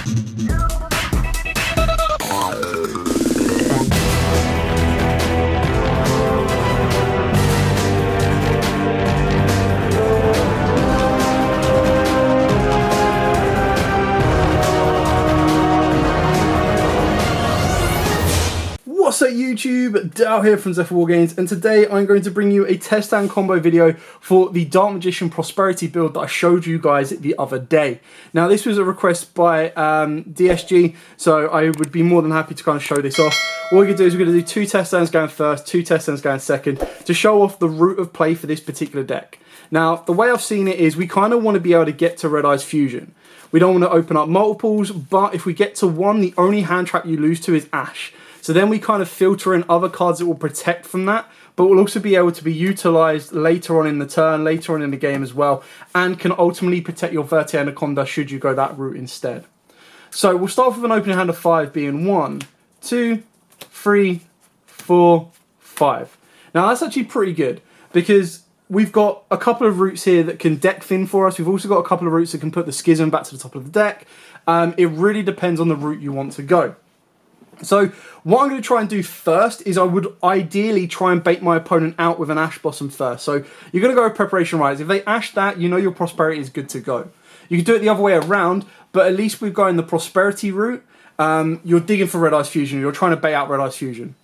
What's up YouTube, Dal here from Zephyr War Games, and today I'm going to bring you a test and combo video for the Dark Magician Prosperity build that I showed you guys the other day. Now this was a request by DSG, so I would be more than happy to kind of show this off. What we're going to do is we're going to do 2 test stands going first, 2 test stands going second, to show off the route of play for this particular deck. Now the way I've seen it is we kind of want to be able to get to Red Eyes Fusion. We don't want to open up multiples, but if we get to 1, the only hand trap you lose to is Ash. So then we kind of filter in other cards that will protect from that, but will also be able to be utilized later on in the turn, later on in the game as well, and can ultimately protect your Verte Anaconda should you go that route instead. So we'll start with an opening hand of 5 being 1, 2, 3, 4, 5. Now that's actually pretty good because we've got a couple of routes here that can deck thin for us. We've also got a couple of routes that can put the Schism back to the top of the deck. It really depends on the route you want to go. So what I'm going to try and do first is I would ideally try and bait my opponent out with an Ash Blossom first. So you're going to go with Preparation Rites. If they Ash that, you know your Prosperity is good to go. You can do it the other way around, but at least we're going the Prosperity route. You're digging for Red Eyes Fusion. You're trying to bait out Red Eyes Fusion.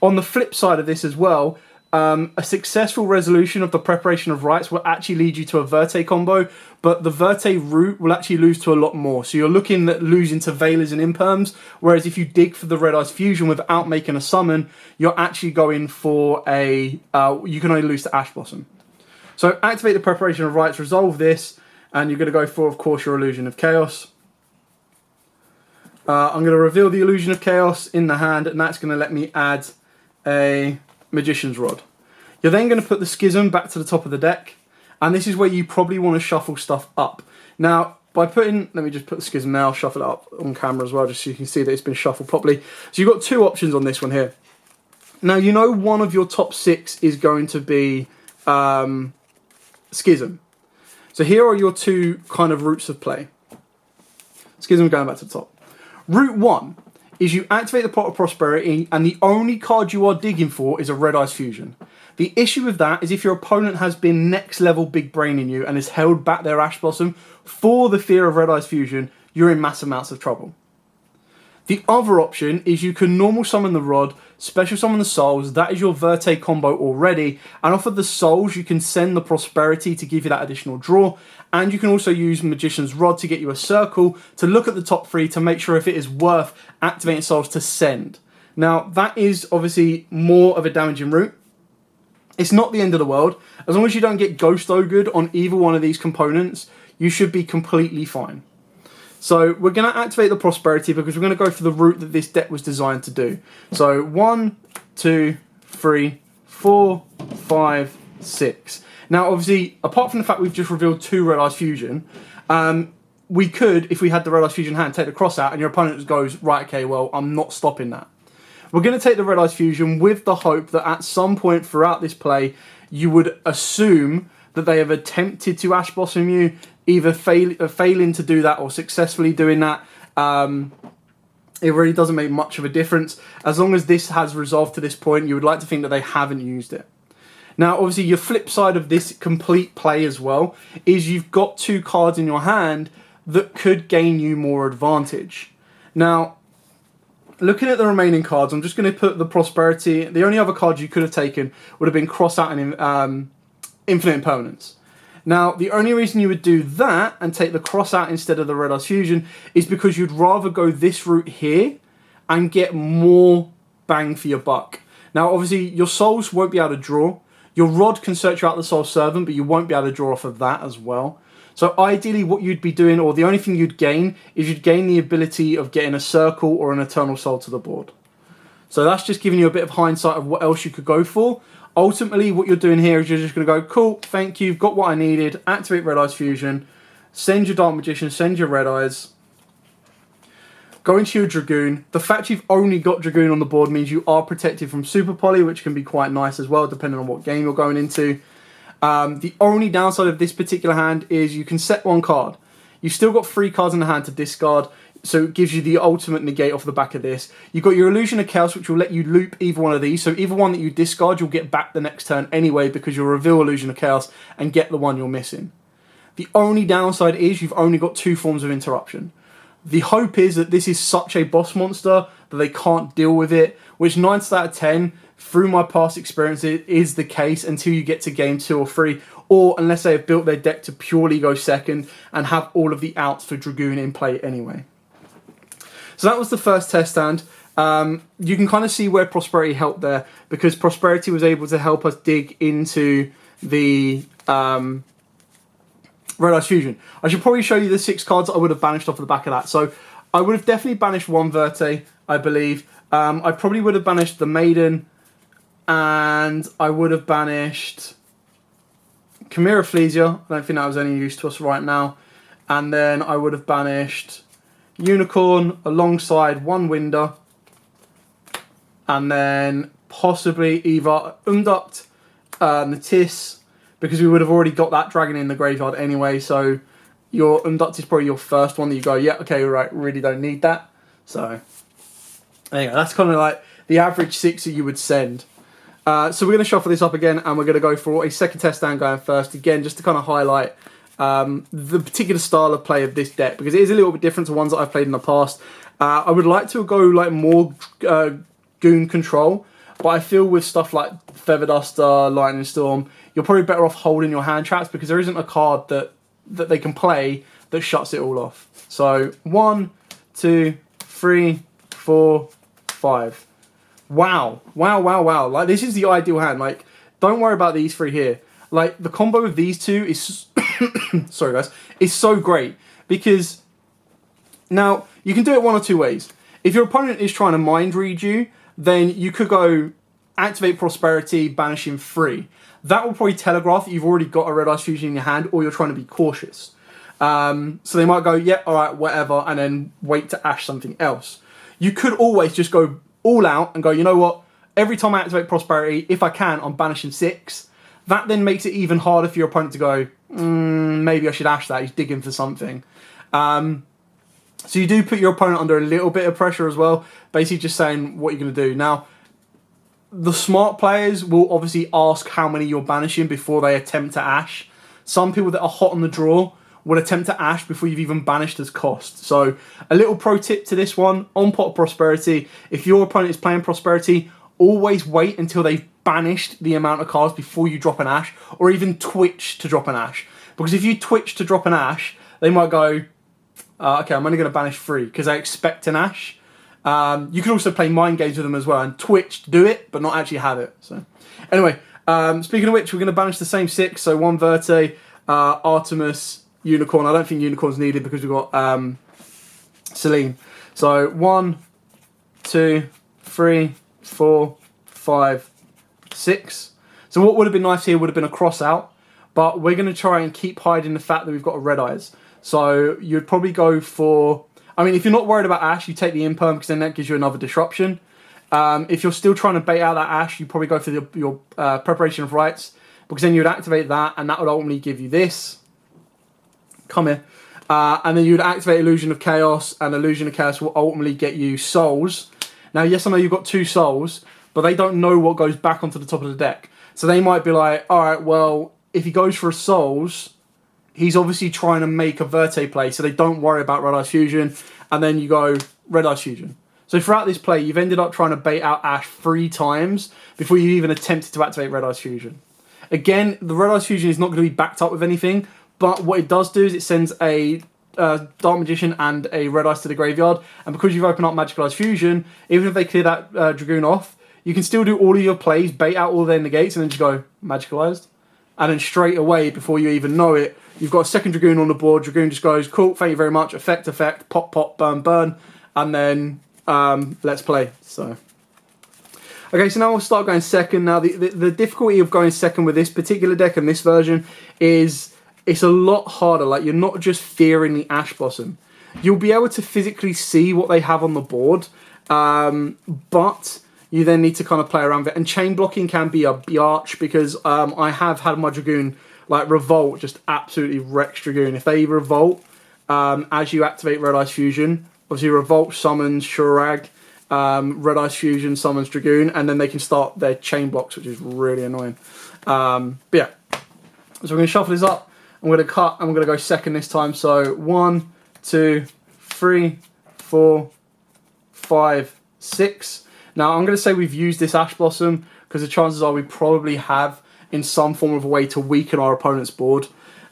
On the flip side of this as well, a successful resolution of the Preparation of Rites will actually lead you to a Verte combo, but the Verte route will actually lose to a lot more. So you're looking at losing to Veilers and Imperms, whereas if you dig for the Red Eyes Fusion without making a summon, you're actually going for a, you can only lose to Ash Blossom. So activate the Preparation of Rites, resolve this, and you're going to go for, of course, your Illusion of Chaos. I'm going to reveal the Illusion of Chaos in the hand, and that's going to let me add a Magician's Rod. You're then going to put the Schism back to the top of the deck, and this is where you probably want to shuffle stuff up. Now, by putting, let me just put the Schism now, shuffle it up on camera as well, just so you can see that it's been shuffled properly. So you've got 2 options on this one here. Now, you know one of your top 6 is going to be Schism. So here are your 2 kind of routes of play. Schism going back to the top. Route 1 is you activate the Pot of Prosperity, and the only card you are digging for is a Red Eyes Fusion. The issue with that is if your opponent has been next level big braining you and has held back their Ash Blossom for the fear of Red Eyes Fusion, you're in mass amounts of trouble. The other option is you can normal summon the Rod, special summon the Souls, that is your Verte combo already, and off of the Souls you can send the Prosperity to give you that additional draw, and you can also use Magician's Rod to get you a circle to look at the top 3 to make sure if it is worth activating Souls to send. Now that is obviously more of a damaging route. It's not the end of the world. As long as you don't get Ghost Ogred on either one of these components, you should be completely fine. So we're going to activate the Prosperity because we're going to go for the route that this deck was designed to do. So 1, 2, 3, 4, 5, 6. Now obviously, apart from the fact we've just revealed 2 Red Eyes Fusion, we could, if we had the Red Eyes Fusion hand, take the cross out and your opponent goes, right, okay, well, I'm not stopping that. We're going to take the Red Eyes Fusion with the hope that at some point throughout this play, you would assume that they have attempted to Ash Blossom you, either failing to do that or successfully doing that. It really doesn't make much of a difference. As long as this has resolved to this point, you would like to think that they haven't used it. Now, obviously, your flip side of this complete play as well is you've got 2 cards in your hand that could gain you more advantage. Now, looking at the remaining cards, I'm just going to put the Prosperity. The only other card you could have taken would have been Cross Out and Infinite Impermanence. Now, the only reason you would do that and take the Cross Out instead of the Red Eyes Fusion is because you'd rather go this route here and get more bang for your buck. Now, obviously, your Souls won't be able to draw. Your Rod can search you out the Soul Servant, but you won't be able to draw off of that as well. So ideally what you'd be doing, or the only thing you'd gain, is you'd gain the ability of getting a Circle or an Eternal Soul to the board. So that's just giving you a bit of hindsight of what else you could go for. Ultimately, what you're doing here is you're just going to go, cool, thank you, got what I needed, activate Red Eyes Fusion, send your Dark Magician, send your Red Eyes, go into your Dragoon. The fact you've only got Dragoon on the board means you are protected from Super Poly, which can be quite nice as well, depending on what game you're going into. The only downside of this particular hand is you can set 1 card. You've still got 3 cards in the hand to discard. so it gives you the ultimate negate off the back of this. You've got your Illusion of Chaos, which will let you loop either one of these. So either one that you discard, you'll get back the next turn anyway, because you'll reveal Illusion of Chaos and get the one you're missing. The only downside is you've only got 2 forms of interruption. The hope is that this is such a boss monster that they can't deal with it, which 9 out of 10, through my past experience, it is the case until you get to game 2 or 3, or unless they have built their deck to purely go second and have all of the outs for Dragoon in play anyway. So that was the first test stand. You can kind of see where Prosperity helped there, because Prosperity was able to help us dig into the Red Ice Fusion. I should probably show you the 6 cards I would have banished off the back of that. So I would have definitely banished 1 Verte, I believe. I probably would have banished the Maiden, and I would have banished Chimera Flesia. I don't think that was any use to us right now. And then I would have banished Unicorn alongside 1 Winder, and then possibly either Umduct, Natis, because we would have already got that dragon in the graveyard anyway, so your Umduct is probably your first one that you go, yeah, okay, right, really don't need that. So anyway, that's kind of like the average 6 that you would send. So we're going to shuffle this up again, and we're going to go for a second test stand going first, again, just to kind of highlight the particular style of play of this deck, because it is a little bit different to ones that I've played in the past. I would like to go like more Goon control, but I feel with stuff like Feather Duster, Lightning Storm, you're probably better off holding your hand traps, because there isn't a card that they can play that shuts it all off. So 1, 2, 3, 4, 5. Wow. Like, this is the ideal hand. Like, don't worry about these 3 here. Like, the combo of these 2 is sorry guys, is so great, because now you can do it one or 2 ways. If your opponent is trying to mind read you, then you could go activate Prosperity, banishing 3. That will probably telegraph that you've already got a Red Ice Fusion in your hand, or you're trying to be cautious. So they might go, yeah, alright, whatever, and then wait to ash something else. You could always just go all out and go, you know what, every time I activate Prosperity, if I can, I'm banishing 6. That then makes it even harder for your opponent to go, maybe I should ash that, he's digging for something. So you do put your opponent under a little bit of pressure as well, basically just saying what you're going to do. Now, the smart players will obviously ask how many you're banishing before they attempt to ash. Some people that are hot on the draw will attempt to ash before you've even banished as cost. So a little pro tip to this one, on Pot of Prosperity, if your opponent is playing Prosperity, always wait until they've banished the amount of cards before you drop an ash, or even twitch to drop an ash. Because if you twitch to drop an ash, they might go, okay, I'm only going to banish 3 because I expect an ash. You can also play mind games with them as well and twitch to do it, but not actually have it. So anyway, speaking of which, we're going to banish the same 6. So 1 Verte, Artemis, Unicorn. I don't think Unicorn's needed because we've got Celine. So 1, 2, 3, 4, 5, 6. So what would have been nice here would have been a cross out, but we're going to try and keep hiding the fact that we've got a Red Eyes. So you'd probably go for, I mean, if you're not worried about Ash, you take the Imperm, because then that gives you another disruption. If you're still trying to bait out that Ash, you probably go for your Preparation of Rites, because then you'd activate that, and that would ultimately give you this. Come here. And then you'd activate Illusion of Chaos, and Illusion of Chaos will ultimately get you Souls. Now, yes, I know you've got 2 Souls, but they don't know what goes back onto the top of the deck. So they might be like, alright, well, if he goes for a Souls, he's obviously trying to make a Verte play, so they don't worry about Red Ice Fusion, and then you go Red Ice Fusion. So throughout this play, you've ended up trying to bait out Ash 3 times before you even attempted to activate Red Ice Fusion. Again, the Red Ice Fusion is not going to be backed up with anything, but what it does do is it sends a Dark Magician and a Red Ice to the graveyard, and because you've opened up Magical Ice Fusion, even if they clear that Dragoon off, you can still do all of your plays, bait out all their negates, and then just go Magicalized. And then straight away, before you even know it, you've got a second Dragoon on the board. Dragoon just goes, cool, thank you very much, effect, pop, pop, burn, burn, and then let's play. So, okay, so now we'll start going second. Now, the difficulty of going second with this particular deck and this version is it's a lot harder. Like, you're not just fearing the Ash Blossom. You'll be able to physically see what they have on the board, but you then need to kind of play around with it. And chain blocking can be a biatch, because I have had my Dragoon, like, revolt, just absolutely wrecks Dragoon. If they revolt as you activate Red Ice Fusion, obviously Revolt summons Shurag, Red Eyes Fusion summons Dragoon, and then they can start their chain blocks, which is really annoying. But yeah, so we're going to shuffle this up. I'm going to cut, and we're going to go second this time. So 1, 2, 3, 4, 5, 6. Now I'm going to say we've used this Ash Blossom because the chances are we probably have in some form of a way to weaken our opponent's board.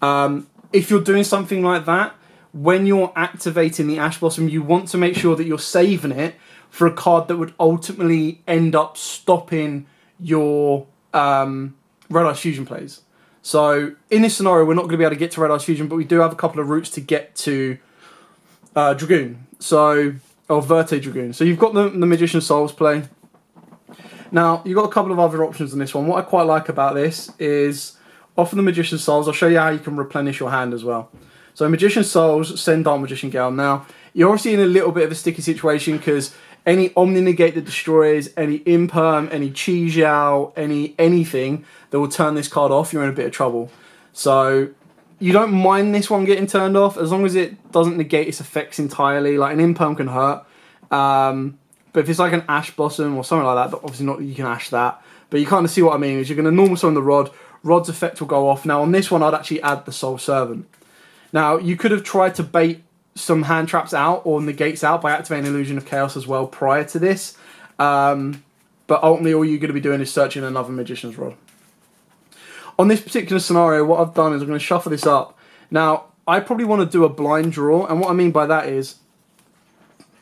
If you're doing something like that, when you're activating the Ash Blossom, you want to make sure that you're saving it for a card that would ultimately end up stopping your Red Eyes Fusion plays. So in this scenario, we're not going to be able to get to Red Eyes Fusion, but we do have a couple of routes to get to Dragoon. Or Verte Dragoon. So you've got the Magician Souls play. Now, you've got a couple of other options on this one. What I quite like about this is, off of the Magician Souls, I'll show you how you can replenish your hand as well. So Magician Souls, send Dark Magician Gale. Now, you're obviously in a little bit of a sticky situation because any Omni Negate that destroys, any Imperm, any Chi Xiao, anything that will turn this card off, you're in a bit of trouble. So you don't mind this one getting turned off as long as it doesn't negate its effects entirely. Like an Imperm can hurt. But if it's like an Ash Blossom or something like that, but obviously not, you can Ash that. But you kind of see what I mean, is you're going to normal summon the Rod. Rod's effect will go off. Now on this one, I'd actually add the Soul Servant. Now, you could have tried to bait some hand traps out or negates out by activating Illusion of Chaos as well prior to this. But ultimately, all you're going to be doing is searching another Magician's Rod. On this particular scenario, what I've done is I'm going to shuffle this up. Now, I probably want to do a blind draw, and what I mean by that is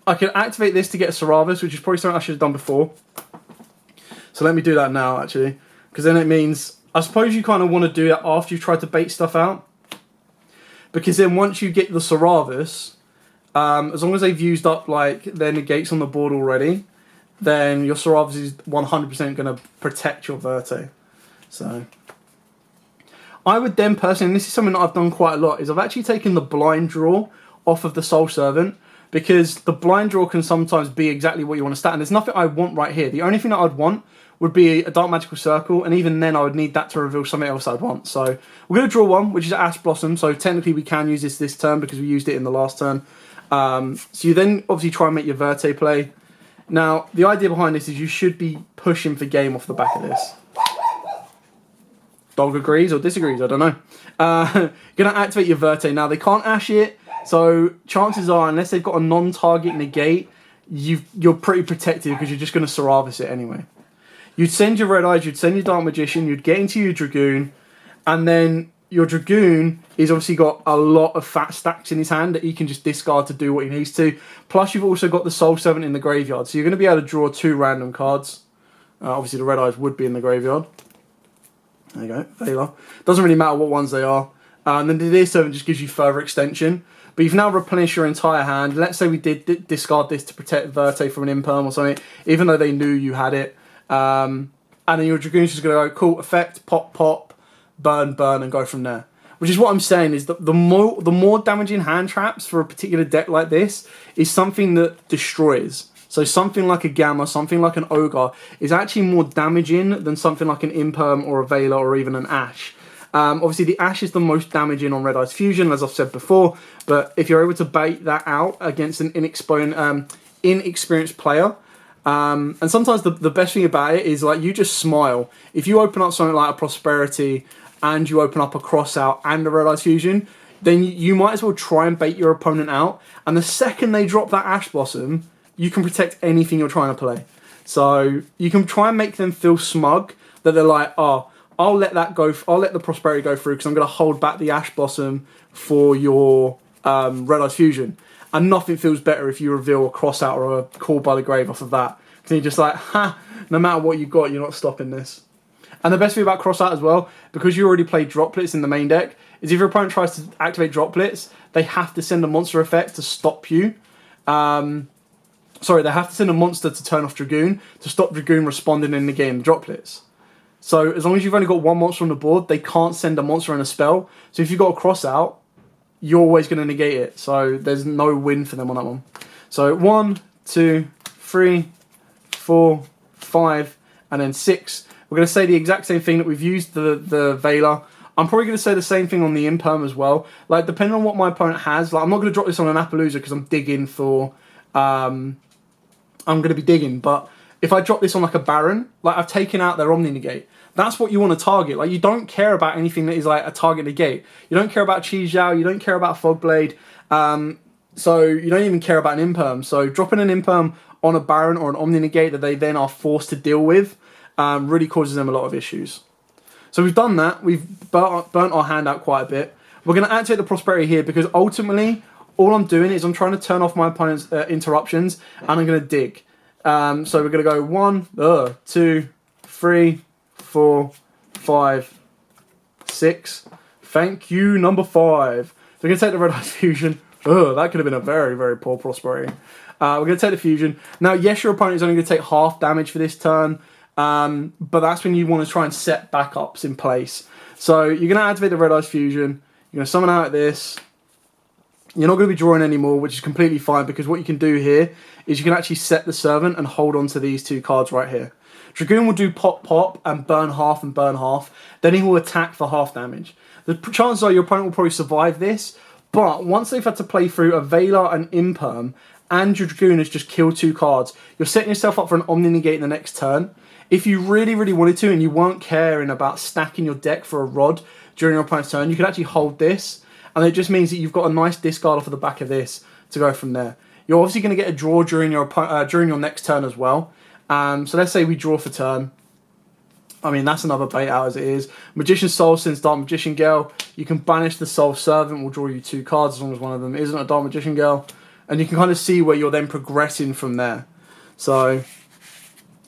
I can activate this to get a Saravis, which is probably something I should have done before. So let me do that now, actually, because then it means, I suppose you kind of want to do it after you've tried to bait stuff out. Because then once you get the Saravis, as long as they've used up like their negates on the board already, then your Saravis is 100% going to protect your Verte. So I would then personally, and this is something that I've done quite a lot, is I've actually taken the blind draw off of the Soul Servant, because the blind draw can sometimes be exactly what you want to stat, and there's nothing I want right here. The only thing that I'd want would be a Dark Magical Circle, and even then I would need that to reveal something else I'd want. So we're going to draw one, which is Ash Blossom, so technically we can use this turn because we used it in the last turn. So you then obviously try and make your Verte play. Now, the idea behind this is you should be pushing for game off the back of this. Dog agrees or disagrees, I don't know. You're going to activate your Verte. Now, they can't Ash it, so chances are, unless they've got a non-target negate, you're pretty protected because you're just going to Saravis it anyway. You'd send your Red Eyes, you'd send your Dark Magician, you'd get into your Dragoon, and then your Dragoon is obviously got a lot of fat stacks in his hand that he can just discard to do what he needs to. Plus, you've also got the Soul Servant in the graveyard, so you're going to be able to draw 2 random cards. Obviously, the Red Eyes would be in the graveyard. There you go, Veiler. Doesn't really matter what ones they are. And then the Deer Servant just gives you further extension. But you've now replenished your entire hand. Let's say we did discard this to protect Verte from an Imperm or something, even though they knew you had it. And then your Dragoon's just going to go, cool, effect, pop, pop, burn, burn, and go from there. Which is what I'm saying, is that the more damaging hand traps for a particular deck like this is something that destroys. So something like a Gamma, something like an Ogre, is actually more damaging than something like an Imperm or a Veiler or even an Ash. Obviously, the Ash is the most damaging on Red Eyes Fusion, as I've said before, but if you're able to bait that out against an inexperienced player, and sometimes the best thing about it is, like, you just smile. If you open up something like a Prosperity and you open up a Crossout and a Red Eyes Fusion, then you might as well try and bait your opponent out, and the second they drop that Ash Blossom, you can protect anything you're trying to play. So you can try and make them feel smug that they're like, oh, I'll let that go. I'll let the Prosperity go through because I'm going to hold back the Ash Blossom for your Red Eyes Fusion. And nothing feels better if you reveal a Crossout or a Call by the Grave off of that. Because you're just like, ha, no matter what you've got, you're not stopping this. And the best thing about Crossout as well, because you already played Droplets in the main deck, is if your opponent tries to activate Droplets, they have to send a monster effect to stop you. Sorry, they have to send a monster to turn off Dragoon to stop Dragoon responding in the game Droplets. So as long as you've only got one monster on the board, they can't send a monster and a spell. So if you've got a Crossout, you're always going to negate it. So there's no win for them on that one. So 1, 2, 3, 4, 5, and then 6. We're going to say the exact same thing that we've used the Veiler. I'm probably going to say the same thing on the Imperm as well. Like, depending on what my opponent has, like, I'm not going to drop this on an Appaloosa because I'm digging for... I'm going to be digging, but if I drop this on, like, a Baron, like, I've taken out their Omni Negate. That's what you want to target. Like, you don't care about anything that is, like, a target negate. You don't care about Yugioh, you don't care about Fogblade, so you don't even care about an Imperm. So dropping an Imperm on a Baron or an Omni Negate that they then are forced to deal with really causes them a lot of issues. So we've done that. We've burnt our hand out quite a bit. We're going to activate the Prosperity here because ultimately all I'm doing is I'm trying to turn off my opponent's interruptions and I'm going to dig. So we're going to go 1, 2, 3, 4, 5, 6. Thank you, number 5. So we're going to take the Red Ice Fusion. That could have been a very, very poor Prosperity. We're going to take the Fusion. Now, yes, your opponent is only going to take half damage for this turn. But that's when you want to try and set backups in place. So you're going to activate the Red Ice Fusion. You're going to summon out this. You're not going to be drawing anymore, which is completely fine because what you can do here is you can actually set the Servant and hold on to these 2 cards right here. Dragoon will do pop, pop and burn half and burn half. Then he will attack for half damage. The chances are your opponent will probably survive this, but once they've had to play through a Veiler and Imperm and your Dragoon has just killed 2 cards, you're setting yourself up for an Omni Negate in the next turn. If you really, really wanted to and you weren't caring about stacking your deck for a Rod during your opponent's turn, you could actually hold this. And it just means that you've got a nice discard off of the back of this to go from there. You're obviously going to get a draw during your next turn as well. So let's say we draw for turn. I mean, that's another bait out as it is. Magician's Soul, since Dark Magician Girl, you can banish the Soul Servant. Will draw you 2 cards as long as one of them isn't a Dark Magician Girl. And you can kind of see where you're then progressing from there. So,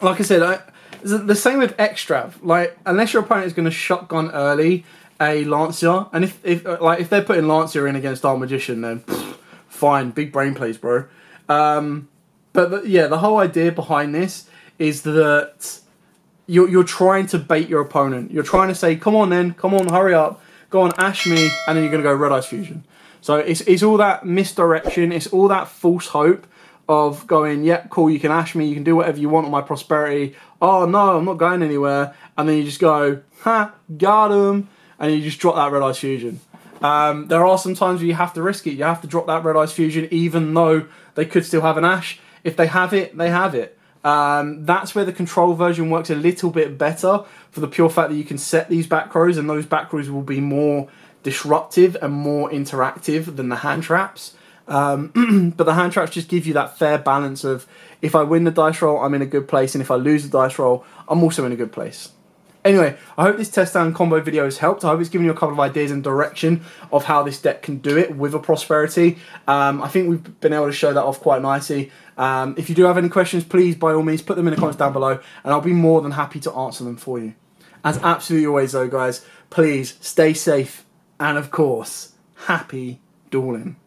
like I said, the same with Extrav. Like, unless your opponent is going to shotgun early a Lancia, and if they're putting Lancia in against Dark Magician, then fine, big brain plays, bro. But yeah, the whole idea behind this is that you're trying to bait your opponent. You're trying to say, come on then, come on, hurry up, go on, ash me, and then you're going to go Red Ice Fusion. So it's all that misdirection, it's all that false hope of going, yeah, cool, you can ash me, you can do whatever you want on my Prosperity. Oh no, I'm not going anywhere. And then you just go, ha, got him. And you just drop that Red Ice Fusion. There are some times where you have to risk it. You have to drop that Red Ice Fusion even though they could still have an Ash. If they have it, they have it. That's where the control version works a little bit better for the pure fact that you can set these back rows and those back rows will be more disruptive and more interactive than the hand traps. But the hand traps just give you that fair balance of if I win the dice roll, I'm in a good place, and if I lose the dice roll, I'm also in a good place. Anyway, I hope this test down combo video has helped. I hope it's given you a couple of ideas and direction of how this deck can do it with a Prosperity. I think we've been able to show that off quite nicely. If you do have any questions, please, by all means, put them in the comments down below, and I'll be more than happy to answer them for you. As absolutely always, though, guys, please stay safe, and of course, happy dueling.